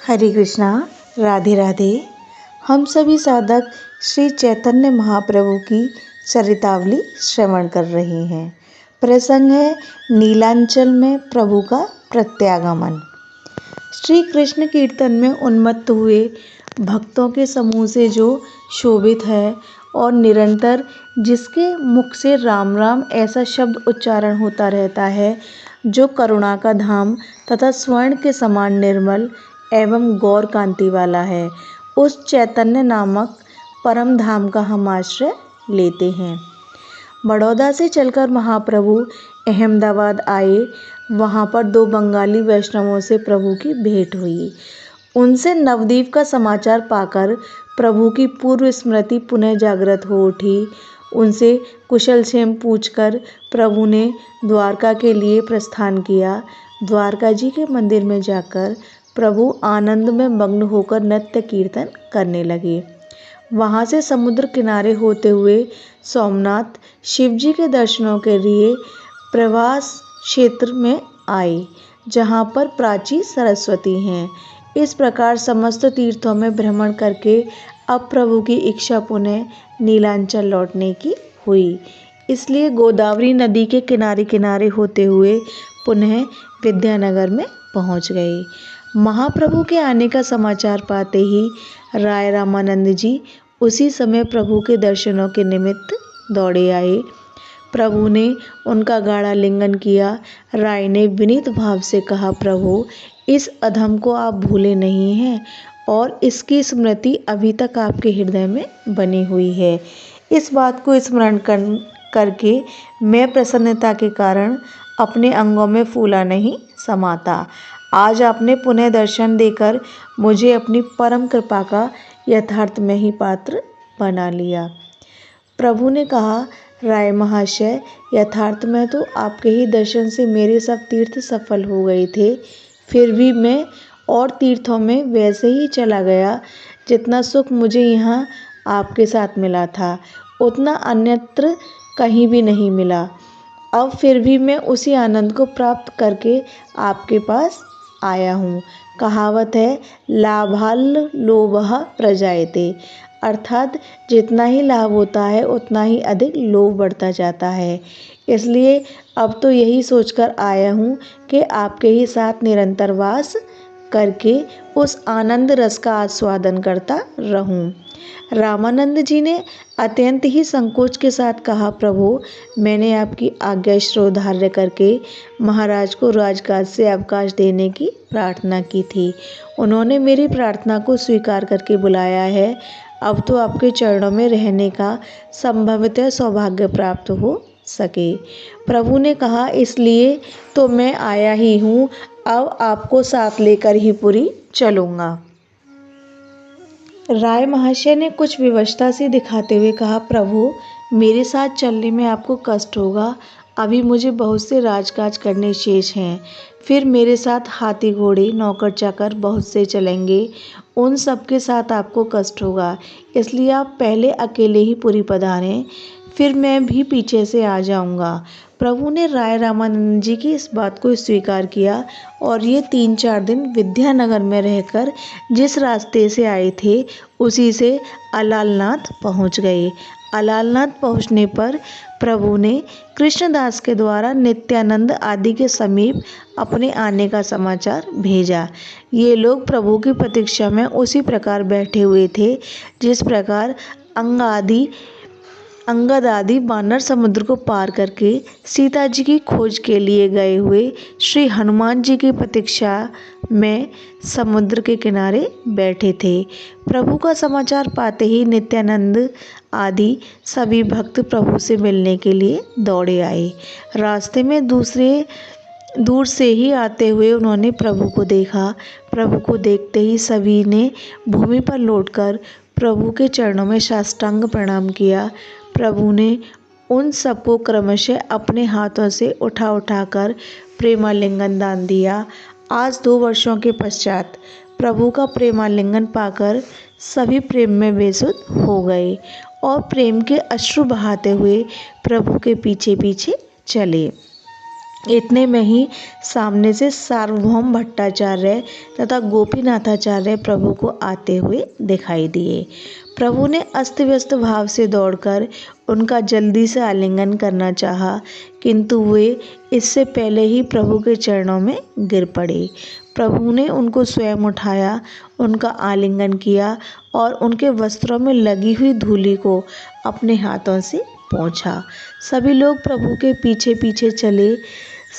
हरे कृष्णा। राधे राधे। हम सभी साधक श्री चैतन्य महाप्रभु की चरितावली श्रवण कर रहे हैं। प्रसंग है नीलांचल में प्रभु का प्रत्यागमन। श्री कृष्ण कीर्तन में उन्मत्त हुए भक्तों के समूह से जो शोभित है और निरंतर जिसके मुख से राम राम ऐसा शब्द उच्चारण होता रहता है, जो करुणा का धाम तथा स्वर्ण के समान निर्मल एवं गौर कांति वाला है, उस चैतन्य नामक परम धाम का हम आश्रय लेते हैं। बड़ौदा से चलकर महाप्रभु अहमदाबाद आए। वहाँ पर दो बंगाली वैष्णवों से प्रभु की भेंट हुई। उनसे नवद्वीप का समाचार पाकर प्रभु की पूर्व स्मृति पुनः जागृत हो उठी। उनसे कुशल क्षेम पूछकर प्रभु ने द्वारका के लिए प्रस्थान किया। द्वारका जी के मंदिर में जाकर प्रभु आनंद में मग्न होकर नृत्य कीर्तन करने लगे। वहाँ से समुद्र किनारे होते हुए सोमनाथ शिव जी के दर्शनों के लिए प्रवास क्षेत्र में आए, जहाँ पर प्राची सरस्वती हैं। इस प्रकार समस्त तीर्थों में भ्रमण करके अब प्रभु की इच्छा पुनः नीलांचल लौटने की हुई। इसलिए गोदावरी नदी के किनारे किनारे होते हुए पुनः विद्यानगर में पहुँच गए। महाप्रभु के आने का समाचार पाते ही राय रामानंद जी उसी समय प्रभु के दर्शनों के निमित्त दौड़े आए। प्रभु ने उनका गाढ़ा लिंगन किया। राय ने विनीत भाव से कहा, प्रभु, इस अधम को आप भूले नहीं हैं और इसकी स्मृति अभी तक आपके हृदय में बनी हुई है। इस बात को स्मरण करके मैं प्रसन्नता के कारण अपने अंगों में फूला नहीं समाता। आज आपने पुनः दर्शन देकर मुझे अपनी परम कृपा का यथार्थ में ही पात्र बना लिया। प्रभु ने कहा, राय महाशय, यथार्थ में तो आपके ही दर्शन से मेरे सब तीर्थ सफल हो गए थे। फिर भी मैं और तीर्थों में वैसे ही चला गया। जितना सुख मुझे यहाँ आपके साथ मिला था, उतना अन्यत्र कहीं भी नहीं मिला। अब फिर भी मैं उसी आनंद को प्राप्त करके आपके पास आया हूँ। कहावत है, लाभाल लोभः प्रजायते, अर्थात जितना ही लाभ होता है उतना ही अधिक लोभ बढ़ता जाता है। इसलिए अब तो यही सोचकर आया हूँ कि आपके ही साथ निरंतर वास करके उस आनंद रस का आस्वादन करता रहूं। रामानंद जी ने अत्यंत ही संकोच के साथ कहा, प्रभु, मैंने आपकी आज्ञा श्रोधार्य करके महाराज को राजकाज से अवकाश देने की प्रार्थना की थी। उन्होंने मेरी प्रार्थना को स्वीकार करके बुलाया है। अब तो आपके चरणों में रहने का संभवतः सौभाग्य प्राप्त हो सके। प्रभु ने कहा, इसलिए तो मैं आया ही हूँ। अब आपको साथ लेकर ही पुरी चलूँगा। राय महाशय ने कुछ विवशता से दिखाते हुए कहा, प्रभु, मेरे साथ चलने में आपको कष्ट होगा। अभी मुझे बहुत से राजकाज करने शेष हैं। फिर मेरे साथ हाथी घोड़े नौकर चाकर बहुत से चलेंगे। उन सब के साथ आपको कष्ट होगा। इसलिए आप पहले अकेले ही पुरी पधारें, फिर मैं भी पीछे से आ जाऊंगा। प्रभु ने राय रामानंद जी की इस बात को स्वीकार किया और ये 3-4 दिन विद्यानगर में रहकर जिस रास्ते से आए थे उसी से अलालनाथ पहुंच गए। अलालनाथ पहुंचने पर प्रभु ने कृष्णदास के द्वारा नित्यानंद आदि के समीप अपने आने का समाचार भेजा। ये लोग प्रभु की प्रतीक्षा में उसी प्रकार बैठे हुए थे जिस प्रकार अंगद आदि वानर समुद्र को पार करके सीता जी की खोज के लिए गए हुए श्री हनुमान जी की प्रतीक्षा में समुद्र के किनारे बैठे थे। प्रभु का समाचार पाते ही नित्यानंद आदि सभी भक्त प्रभु से मिलने के लिए दौड़े आए। रास्ते में दूर से ही आते हुए उन्होंने प्रभु को देखा। प्रभु को देखते ही सभी ने भूमि पर लौटकर प्रभु के चरणों में साष्टांग प्रणाम किया। प्रभु ने उन सबको क्रमशः अपने हाथों से उठाकर प्रेमालिंगन दान दिया। आज 2 वर्षों के पश्चात प्रभु का प्रेमालिंगन पाकर सभी प्रेम में बेसुध हो गए और प्रेम के अश्रु बहाते हुए प्रभु के पीछे पीछे चले। इतने में ही सामने से सार्वभौम भट्टाचार्य तथा गोपीनाथाचार्य प्रभु को आते हुए दिखाई दिए। प्रभु ने अस्त व्यस्त भाव से दौड़कर उनका जल्दी से आलिंगन करना चाहा, किंतु वे इससे पहले ही प्रभु के चरणों में गिर पड़े। प्रभु ने उनको स्वयं उठाया, उनका आलिंगन किया और उनके वस्त्रों में लगी हुई धूलि को अपने हाथों से पोंछा। सभी लोग प्रभु के पीछे पीछे चले।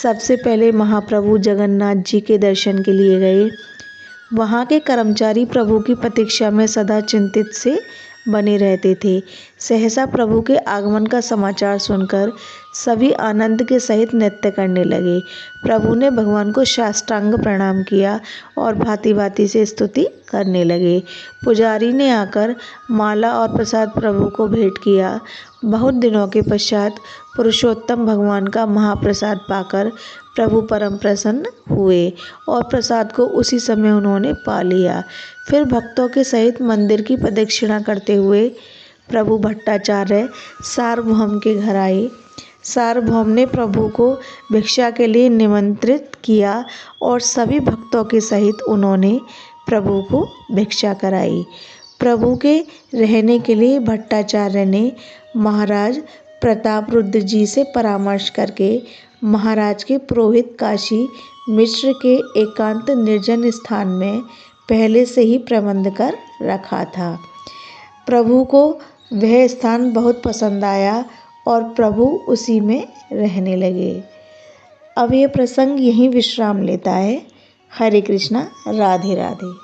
सबसे पहले महाप्रभु जगन्नाथ जी के दर्शन के लिए गए। वहाँ के कर्मचारी प्रभु की प्रतीक्षा में सदा चिंतित से बने रहते थे। सहसा प्रभु के आगमन का समाचार सुनकर सभी आनंद के सहित नृत्य करने लगे। प्रभु ने भगवान को साष्टांग प्रणाम किया और भांति भांति से स्तुति करने लगे। पुजारी ने आकर माला और प्रसाद प्रभु को भेंट किया। बहुत दिनों के पश्चात पुरुषोत्तम भगवान का महाप्रसाद पाकर प्रभु परम प्रसन्न हुए और प्रसाद को उसी समय उन्होंने पा लिया। फिर भक्तों के सहित मंदिर की प्रदक्षिणा करते हुए प्रभु भट्टाचार्य सार्वभौम के घर आए। सार्वभौम ने प्रभु को भिक्षा के लिए निमंत्रित किया और सभी भक्तों के सहित उन्होंने प्रभु को भिक्षा कराई। प्रभु के रहने के लिए भट्टाचार्य ने महाराज प्रतापरुद्र जी से परामर्श करके महाराज के पुरोहित काशी मिश्र के एकांत निर्जन स्थान में पहले से ही प्रबंध कर रखा था। प्रभु को वह स्थान बहुत पसंद आया और प्रभु उसी में रहने लगे। अब ये प्रसंग यहीं विश्राम लेता है। हरे कृष्णा, राधे राधे।